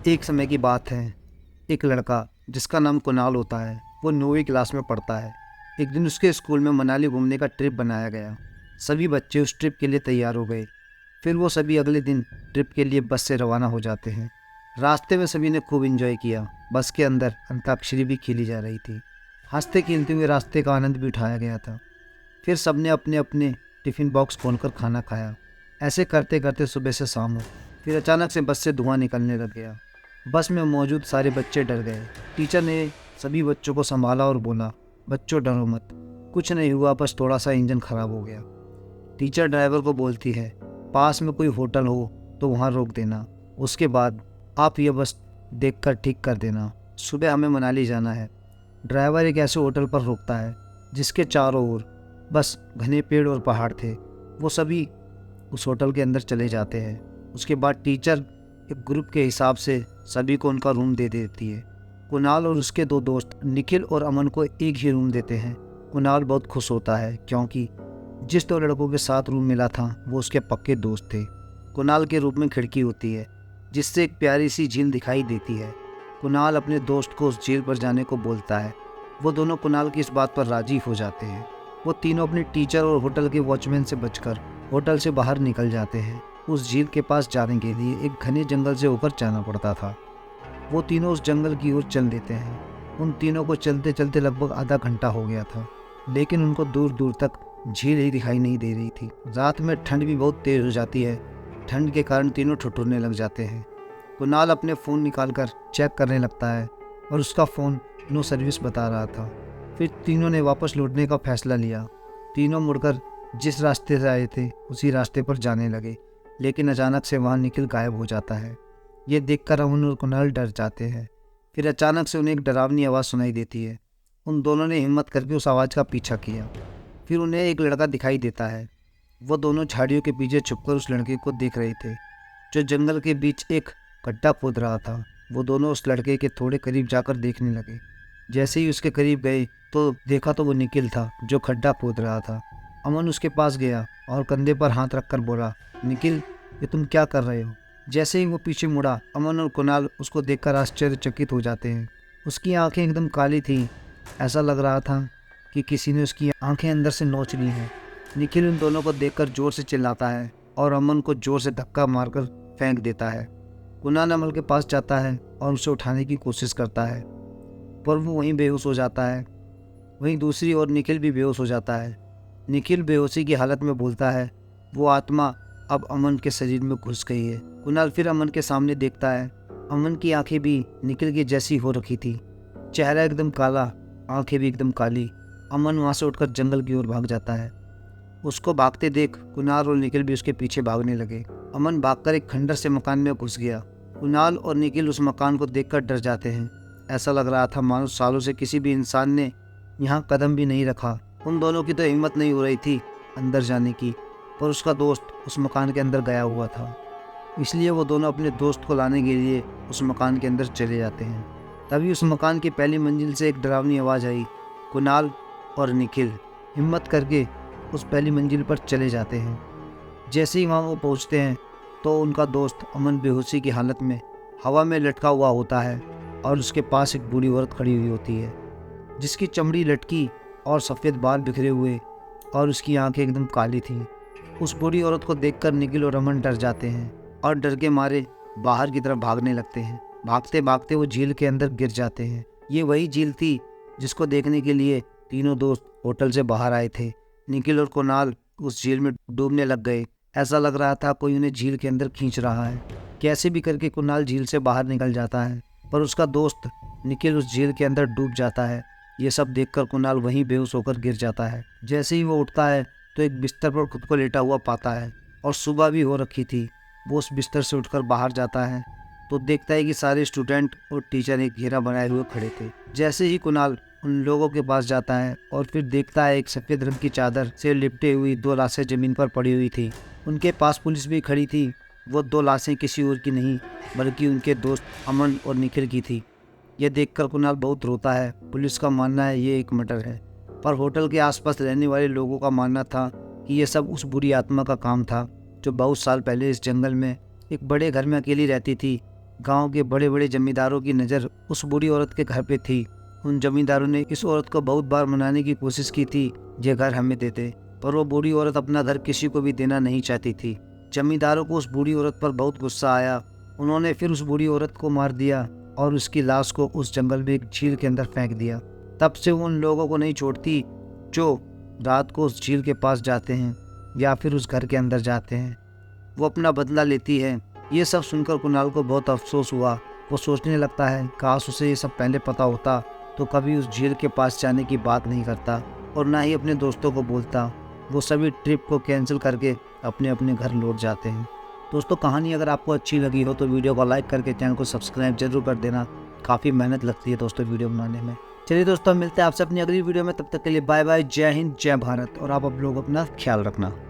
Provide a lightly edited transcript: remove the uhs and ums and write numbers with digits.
एक समय की बात है। एक लड़का जिसका नाम कुणाल होता है, वो 9वीं क्लास में पढ़ता है। एक दिन उसके स्कूल में मनाली घूमने का ट्रिप बनाया गया। सभी बच्चे उस ट्रिप के लिए तैयार हो गए। फिर वो सभी अगले दिन ट्रिप के लिए बस से रवाना हो जाते हैं। रास्ते में सभी ने खूब एंजॉय किया। बस के अंदर अंताक्षरी भी खेली जा रही थी। हंसते खेलते हुए रास्ते का आनंद भी उठाया गया था। फिर सबने अपने अपने टिफ़िन बॉक्स खोलकर खाना खाया। ऐसे करते करते सुबह से शाम हो। फिर अचानक से बस से धुआं निकलने लग गया। बस में मौजूद सारे बच्चे डर गए। टीचर ने सभी बच्चों को संभाला और बोला, बच्चों डरो मत, कुछ नहीं हुआ, बस थोड़ा सा इंजन खराब हो गया। टीचर ड्राइवर को बोलती है, पास में कोई होटल हो तो वहाँ रोक देना, उसके बाद आप ये बस देखकर ठीक कर देना, सुबह हमें मनाली जाना है। ड्राइवर एक ऐसे होटल पर रोकता है जिसके चारों ओर बस घने पेड़ और पहाड़ थे। वो सभी उस होटल के अंदर चले जाते हैं। उसके बाद टीचर एक ग्रुप के हिसाब से सभी को उनका रूम दे देती है। कुणाल और उसके दो दोस्त निखिल और अमन को एक ही रूम देते हैं। कुणाल बहुत खुश होता है क्योंकि जिस दो लड़कों के साथ रूम मिला था वो उसके पक्के दोस्त थे। कुणाल के रूम में खिड़की होती है जिससे एक प्यारी सी झील दिखाई देती है। कुणाल अपने दोस्त को उस झील पर जाने को बोलता है। वो दोनों कुणाल की इस बात पर राजी हो जाते हैं। वो तीनों अपने टीचर और होटल के वॉचमैन से बचकर होटल से बाहर निकल जाते हैं। उस झील के पास जाने के लिए एक घने जंगल से होकर जाना पड़ता था। वो तीनों उस जंगल की ओर चल देते हैं। उन तीनों को चलते चलते लगभग आधा घंटा हो गया था, लेकिन उनको दूर दूर तक झील ही दिखाई नहीं दे रही थी। रात में ठंड भी बहुत तेज हो जाती है। ठंड के कारण तीनों ठिठुरने लग जाते हैं। कुणाल अपने फ़ोन निकालकर चेक करने लगता है और उसका फ़ोन नो सर्विस बता रहा था। फिर तीनों ने वापस लौटने का फैसला लिया। तीनों मुड़कर जिस रास्ते से आए थे उसी रास्ते पर जाने लगे, लेकिन अचानक से वहाँ निखिल गायब हो जाता है। ये देखकर अमन और कुणाल डर जाते हैं। फिर अचानक से उन्हें एक डरावनी आवाज़ सुनाई देती है। उन दोनों ने हिम्मत करके उस आवाज़ का पीछा किया। फिर उन्हें एक लड़का दिखाई देता है। वो दोनों झाड़ियों के पीछे छुपकर उस लड़के को देख रहे थे जो जंगल के बीच एक गड्ढा खोद रहा था। वो दोनों उस लड़के के थोड़े करीब जाकर देखने लगे। जैसे ही उसके करीब गए तो देखा तो वो निखिल था जो खड्डा खोद रहा था। अमन उसके पास गया और कंधे पर हाथ रखकर बोला, निखिल, ये तुम क्या कर रहे हो? जैसे ही वो पीछे मुड़ा, अमन और कुणाल उसको देखकर आश्चर्यचकित हो जाते हैं। उसकी आंखें एकदम काली थीं। ऐसा लग रहा था कि किसी ने उसकी आंखें अंदर से नोच ली हैं। निखिल उन दोनों को देखकर जोर से चिल्लाता है और अमन को जोर से धक्का मारकर फेंक देता है। कुणाल अमन के पास जाता है और उसे उठाने की कोशिश करता है, पर वो वहीं बेहोश हो जाता है। वहीं दूसरी ओर निखिल भी बेहोश हो जाता है। निखिल बेहोशी की हालत में बोलता है, वो आत्मा अब अमन के शरीर में घुस गई है। कुणाल फिर अमन के सामने देखता है। अमन की आंखें भी निखिल की जैसी हो रखी थी। चेहरा एकदम काला, आंखें भी एकदम काली। अमन वहाँ से उठकर जंगल की ओर भाग जाता है। उसको भागते देख कुणाल और निखिल भी उसके पीछे भागने लगे। अमन भागकर एक खंडर से मकान में घुस गया। कुणाल और निखिल उस मकान को देखकर डर जाते हैं। ऐसा लग रहा था मानो सालों से किसी भी इंसान ने यहाँ कदम भी नहीं रखा। उन दोनों की तो हिम्मत नहीं हो रही थी अंदर जाने की, पर उसका दोस्त उस मकान के अंदर गया हुआ था। इसलिए वो दोनों अपने दोस्त को लाने के लिए उस मकान के अंदर चले जाते हैं। तभी उस मकान की पहली मंजिल से एक डरावनी आवाज़ आई। कुणाल और निखिल हिम्मत करके उस पहली मंजिल पर चले जाते हैं। जैसे ही वहाँ वो पहुँचते हैं तो उनका दोस्त अमन बेहोशी की हालत में हवा में लटका हुआ होता है और उसके पास एक बूढ़ी औरत खड़ी हुई होती है जिसकी चमड़ी लटकी और सफ़ेद बाल बिखरे हुए और उसकी आंखें एकदम काली थीं। उस बूढ़ी औरत को देखकर निखिल और अमन डर जाते हैं और डर के मारे बाहर की तरफ भागने लगते हैं। भागते भागते वो झील के अंदर गिर जाते हैं। ये वही झील थी जिसको देखने के लिए तीनों दोस्त होटल से बाहर आए थे। निखिल और कुणाल उस झील में डूबने लग गए। ऐसा लग रहा था कोई उन्हें झील के अंदर खींच रहा है। कैसे भी करके कुणाल झील से बाहर निकल जाता है, पर उसका दोस्त निखिल उस झील के अंदर डूब जाता है। ये सब देखकर कुणाल वहीं बेहोश होकर गिर जाता है। जैसे ही वो उठता है तो एक बिस्तर पर खुद को लेटा हुआ पाता है और सुबह भी हो रखी थी। वो उस बिस्तर से उठकर बाहर जाता है तो देखता है कि सारे स्टूडेंट और टीचर एक घेरा बनाए हुए खड़े थे। जैसे ही कुणाल उन लोगों के पास जाता है और फिर देखता है एक सफ़ेद रंग की चादर से लिपटे हुई दो लाशें ज़मीन पर पड़ी हुई थी। उनके पास पुलिस भी खड़ी थी। वो दो लाशें किसी और की नहीं बल्कि उनके दोस्त अमन और निखिल की थी। यह देखकर कुणाल बहुत रोता है। पुलिस का मानना है ये एक मर्डर है, पर होटल के आसपास रहने वाले लोगों का मानना था कि यह सब उस बुरी आत्मा का काम था जो बहुत साल पहले इस जंगल में एक बड़े घर में अकेली रहती थी। गांव के बड़े बड़े जमींदारों की नज़र उस बूढ़ी औरत के घर पे थी। उन जमींदारों ने इस औरत को बहुत बार मनाने की कोशिश की थी, ये घर हमें दे दे, पर वो बूढ़ी औरत अपना घर किसी को भी देना नहीं चाहती थी। जमींदारों को उस बूढ़ी औरत पर बहुत गुस्सा आया। उन्होंने फिर उस बूढ़ी औरत को मार दिया और उसकी लाश को उस जंगल में एक झील के अंदर फेंक दिया। तब से वो उन लोगों को नहीं छोड़ती जो रात को उस झील के पास जाते हैं या फिर उस घर के अंदर जाते हैं। वो अपना बदला लेती है। ये सब सुनकर कुणाल को बहुत अफसोस हुआ। वो सोचने लगता है काश उसे ये सब पहले पता होता तो कभी उस झील के पास जाने की बात नहीं करता और ना ही अपने दोस्तों को बोलता। वो सभी ट्रिप को कैंसिल करके अपने अपने घर लौट जाते हैं। दोस्तों, कहानी अगर आपको अच्छी लगी हो तो वीडियो को लाइक करके चैनल को सब्सक्राइब जरूर कर देना। काफ़ी मेहनत लगती है दोस्तों वीडियो बनाने में। चलिए दोस्तों, मिलते हैं आपसे अपनी अगली वीडियो में। तब तक के लिए बाय बाय, जय हिंद, जय भारत, और आप लोग अपना ख्याल रखना।